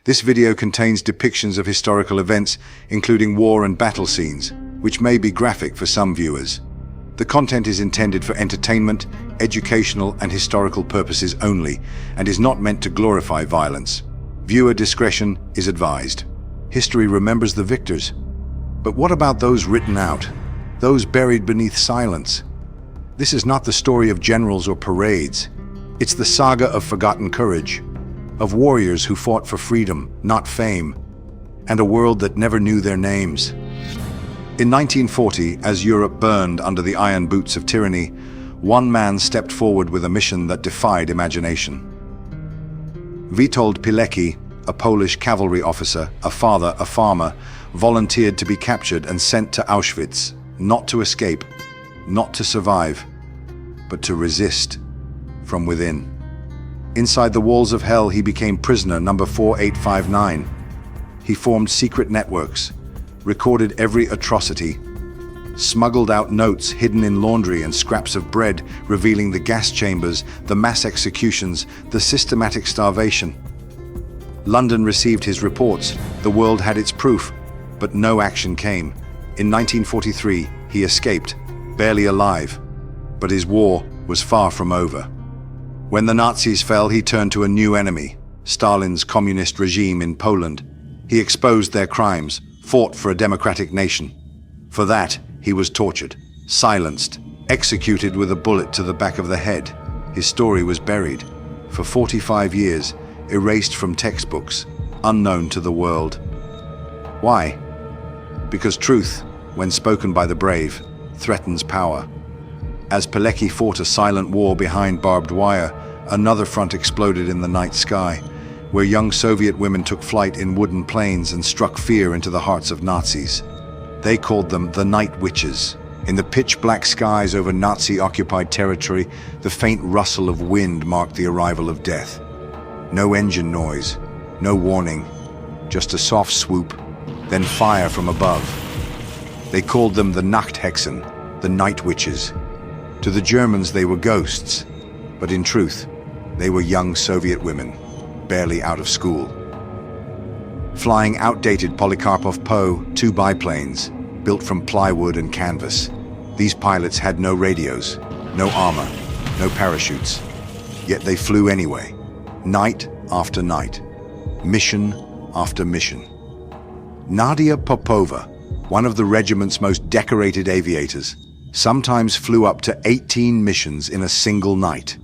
This video contains depictions of historical events, including war and battle scenes, which may be graphic for some viewers. The content is intended for entertainment, educational, and historical purposes only, and is not meant to glorify violence. Viewer discretion is advised. History remembers the victors. But what about those written out? Those buried beneath silence? This is not the story of generals or parades. It's the saga of forgotten courage, of warriors who fought for freedom, not fame, and a world that never knew their names. In 1940, as Europe burned under the iron boots of tyranny, one man stepped forward with a mission that defied imagination. Witold Pilecki, a Polish cavalry officer, a father, a farmer, volunteered to be captured and sent to Auschwitz, not to escape, not to survive, but to resist from within. Inside the walls of hell, he became prisoner number 4859. He formed secret networks, recorded every atrocity, smuggled out notes hidden in laundry and scraps of bread, revealing the gas chambers, the mass executions, the systematic starvation. London received his reports, the world had its proof, but no action came. In 1943, he escaped, barely alive, but his war was far from over. When the Nazis fell, he turned to a new enemy, Stalin's communist regime in Poland. He exposed their crimes, fought for a democratic nation. For that, he was tortured, silenced, executed with a bullet to the back of the head. His story was buried, for 45 years, erased from textbooks, unknown to the world. Why? Because truth, when spoken by the brave, threatens power. As Pilecki fought a silent war behind barbed wire, another front exploded in the night sky, where young Soviet women took flight in wooden planes and struck fear into the hearts of Nazis. They called them the Night Witches. In the pitch-black skies over Nazi-occupied territory, the faint rustle of wind marked the arrival of death. No engine noise, no warning, just a soft swoop, then fire from above. They called them the Nachthexen, the Night Witches. To the Germans, they were ghosts, but in truth, they were young Soviet women, barely out of school. Flying outdated Polikarpov Po-2 biplanes, built from plywood and canvas. These pilots had no radios, no armor, no parachutes. Yet they flew anyway, night after night, mission after mission. Nadia Popova, one of the regiment's most decorated aviators, sometimes flew up to 18 missions in a single night,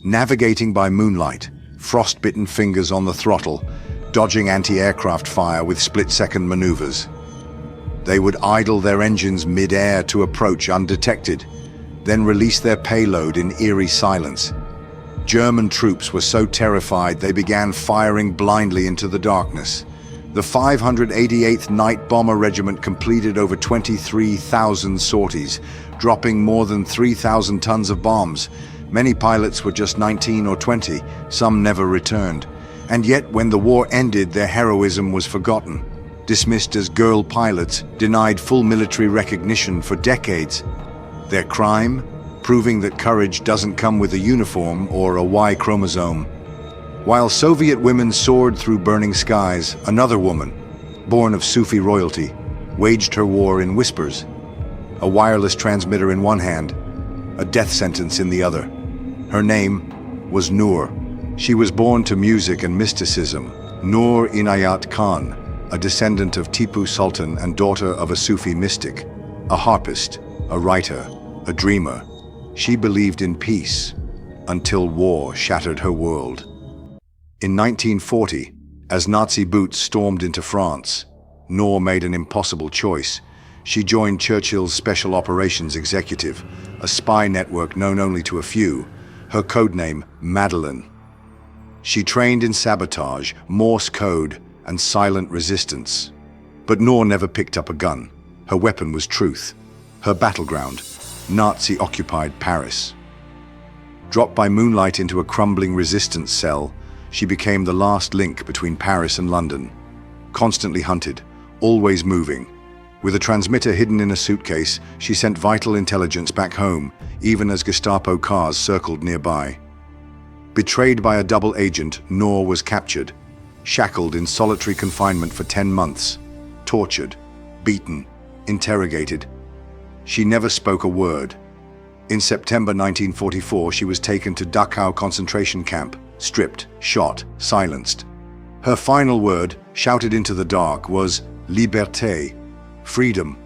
navigating by moonlight, frostbitten fingers on the throttle, dodging anti-aircraft fire with split-second maneuvers. They would idle their engines mid-air to approach undetected, then release their payload in eerie silence. German troops were so terrified they began firing blindly into the darkness. The 588th Night Bomber Regiment completed over 23,000 sorties, dropping more than 3,000 tons of bombs. Many pilots were just 19 or 20, some never returned. And yet, when the war ended, their heroism was forgotten. Dismissed as girl pilots, denied full military recognition for decades. Their crime? Proving that courage doesn't come with a uniform or a Y chromosome. While Soviet women soared through burning skies, another woman, born of Sufi royalty, waged her war in whispers. A wireless transmitter in one hand, a death sentence in the other. Her name was Noor. She was born to music and mysticism. Noor Inayat Khan, a descendant of Tipu Sultan and daughter of a Sufi mystic, a harpist, a writer, a dreamer. She believed in peace until war shattered her world. In 1940, as Nazi boots stormed into France, Noor made an impossible choice. She joined Churchill's Special Operations Executive, a spy network known only to a few, her codename Madeleine. She trained in sabotage, Morse code, and silent resistance. But Noor never picked up a gun. Her weapon was truth. Her battleground, Nazi-occupied Paris. Dropped by moonlight into a crumbling resistance cell, she became the last link between Paris and London. Constantly hunted, always moving. With a transmitter hidden in a suitcase, she sent vital intelligence back home, even as Gestapo cars circled nearby. Betrayed by a double agent, Noor was captured. shackled in solitary confinement for 10 months, tortured, beaten, interrogated. She never spoke a word. In September 1944, she was taken to Dachau concentration camp, stripped, shot, silenced. Her final word, shouted into the dark, was "Liberté," freedom.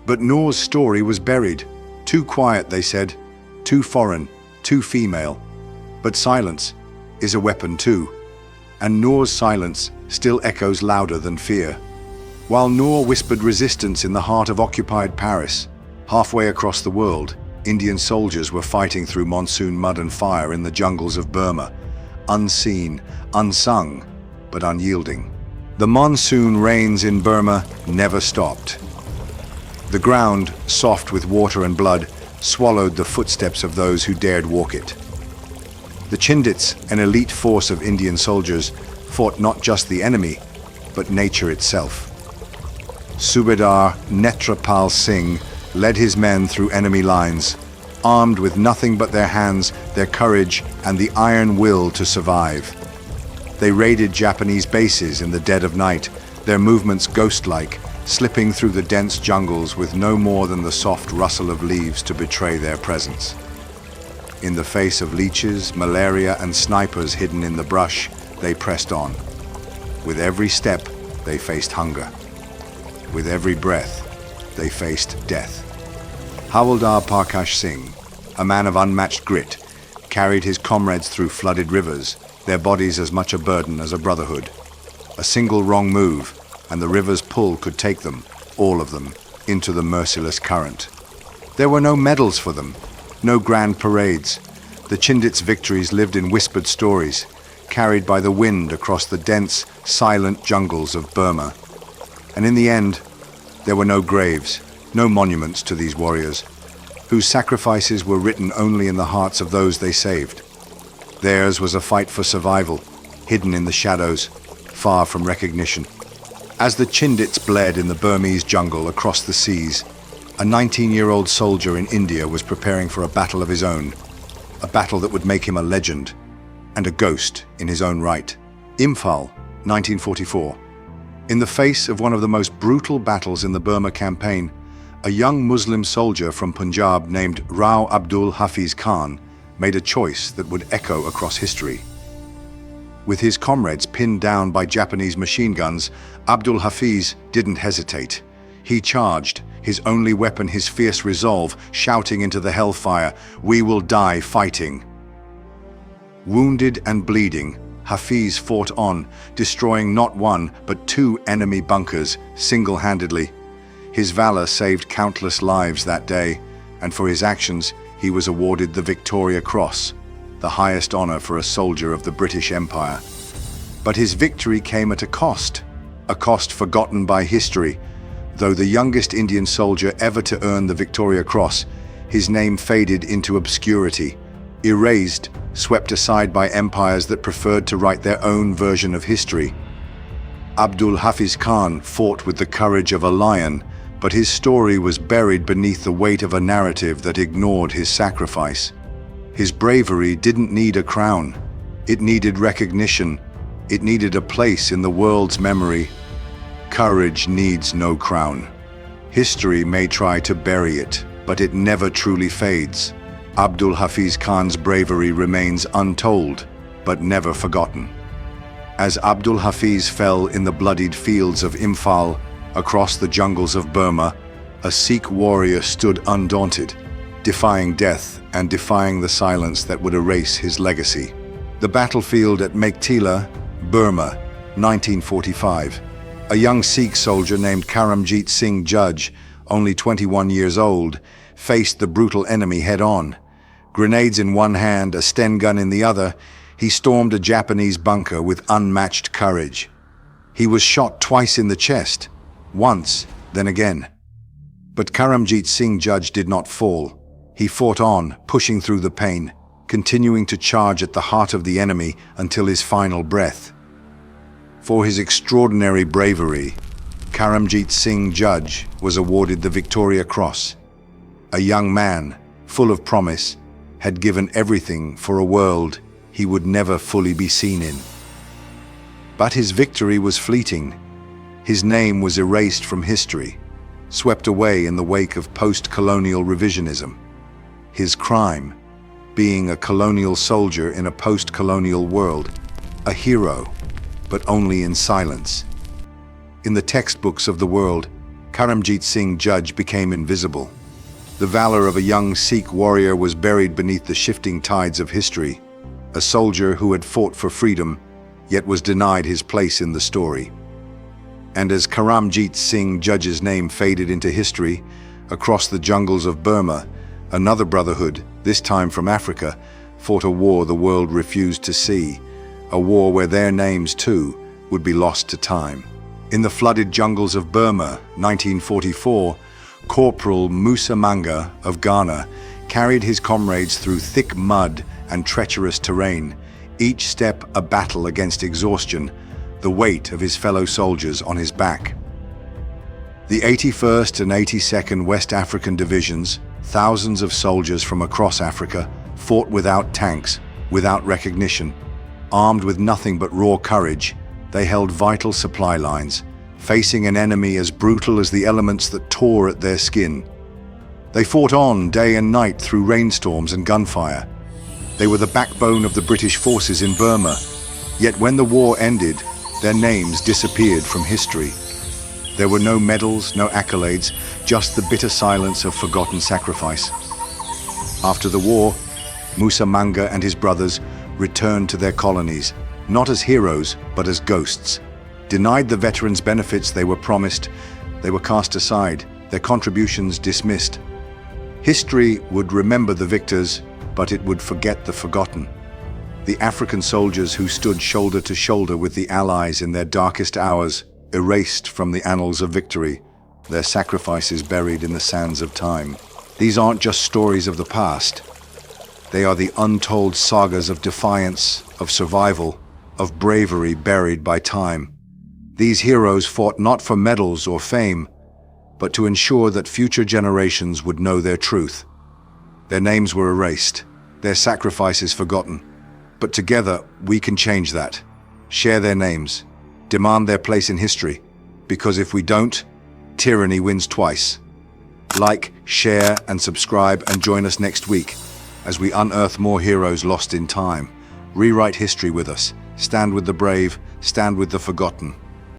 But Noor's story was buried. Too quiet, they said, too foreign, too female. But silence is a weapon too, and Noor's silence still echoes louder than fear. While Noor whispered resistance in the heart of occupied Paris, halfway across the world, Indian soldiers were fighting through monsoon mud and fire in the jungles of Burma, unseen, unsung, but unyielding. The monsoon rains in Burma never stopped. The ground, soft with water and blood, swallowed the footsteps of those who dared walk it. The Chindits, an elite force of Indian soldiers, fought not just the enemy, but nature itself. Subedar Netrapal Singh led his men through enemy lines, armed with nothing but their hands, their courage, and the iron will to survive. They raided Japanese bases in the dead of night, their movements ghost-like, slipping through the dense jungles with no more than the soft rustle of leaves to betray their presence. In the face of leeches, malaria, and snipers hidden in the brush, they pressed on. With every step, they faced hunger. With every breath, they faced death. Havildar Parkash Singh, a man of unmatched grit, carried his comrades through flooded rivers, their bodies as much a burden as a brotherhood. A single wrong move, and the river's pull could take them, all of them, into the merciless current. There were no medals for them, no grand parades. The Chindits' victories lived in whispered stories, carried by the wind across the dense, silent jungles of Burma. And in the end, there were no graves, no monuments to these warriors, whose sacrifices were written only in the hearts of those they saved. Theirs was a fight for survival, hidden in the shadows, far from recognition. As the Chindits bled in the Burmese jungle across the seas, a 19-year-old soldier in India was preparing for a battle of his own, a battle that would make him a legend and a ghost in his own right. Imphal, 1944. In the face of one of the most brutal battles in the Burma campaign, a young Muslim soldier from Punjab named Rao Abdul Hafiz Khan made a choice that would echo across history. With his comrades pinned down by Japanese machine guns, Abdul Hafiz didn't hesitate. He charged, his only weapon his fierce resolve, shouting into the hellfire, "We will die fighting." Wounded and bleeding, Hafiz fought on, destroying not one but 2 enemy bunkers single-handedly. His valor saved countless lives that day, and for his actions he was awarded the Victoria Cross, the highest honor for a soldier of the British Empire. But his victory came at a cost forgotten by history. Though the youngest Indian soldier ever to earn the Victoria Cross, his name faded into obscurity, erased, swept aside by empires that preferred to write their own version of history. Abdul Hafiz Khan fought with the courage of a lion, but his story was buried beneath the weight of a narrative that ignored his sacrifice. His bravery didn't need a crown. It needed recognition. It needed a place in the world's memory. Courage needs no crown. History may try to bury it, but it never truly fades. Abdul Hafiz Khan's bravery remains untold, but never forgotten. As Abdul Hafiz fell in the bloodied fields of Imphal, across the jungles of Burma, a Sikh warrior stood undaunted, defying death and defying the silence that would erase his legacy. The battlefield at Meiktila, Burma, 1945. A young Sikh soldier named Karamjit Singh Judge, only 21 years old, faced the brutal enemy head-on. Grenades in one hand, a Sten gun in the other, he stormed a Japanese bunker with unmatched courage. He was shot twice in the chest, once, then again. But Karamjit Singh Judge did not fall. He fought on, pushing through the pain, continuing to charge at the heart of the enemy until his final breath. For his extraordinary bravery, Karamjit Singh Judge was awarded the Victoria Cross. A young man, full of promise, had given everything for a world he would never fully be seen in. But his victory was fleeting. His name was erased from history, swept away in the wake of post-colonial revisionism. His crime, being a colonial soldier in a post-colonial world, a hero, but only in silence. In the textbooks of the world, Karamjit Singh Judge became invisible. The valor of a young Sikh warrior was buried beneath the shifting tides of history, a soldier who had fought for freedom, yet was denied his place in the story. And as Karamjit Singh Judge's name faded into history, across the jungles of Burma, another brotherhood, this time from Africa, fought a war the world refused to see, a war where their names, too, would be lost to time. In the flooded jungles of Burma, 1944, Corporal Musa Manga of Ghana carried his comrades through thick mud and treacherous terrain, each step a battle against exhaustion, the weight of his fellow soldiers on his back. The 81st and 82nd West African Divisions, thousands of soldiers from across Africa, fought without tanks, without recognition. Armed with nothing but raw courage, they held vital supply lines, facing an enemy as brutal as the elements that tore at their skin. They fought on day and night through rainstorms and gunfire. They were the backbone of the British forces in Burma, yet when the war ended, their names disappeared from history. There were no medals, no accolades, just the bitter silence of forgotten sacrifice. After the war, Musa Manga and his brothers returned to their colonies, not as heroes, but as ghosts. Denied the veterans' benefits they were promised, they were cast aside, their contributions dismissed. History would remember the victors, but it would forget the forgotten. The African soldiers who stood shoulder to shoulder with the Allies in their darkest hours, erased from the annals of victory, their sacrifices buried in the sands of time. These aren't just stories of the past. They are the untold sagas of defiance, of survival, of bravery buried by time. These heroes fought not for medals or fame, but to ensure that future generations would know their truth. Their names were erased, their sacrifices forgotten. But together, we can change that. Share their names, demand their place in history, because if we don't, tyranny wins twice. Like, share, and subscribe, and join us next week as we unearth more heroes lost in time. Rewrite history with us. Stand with the brave, stand with the forgotten.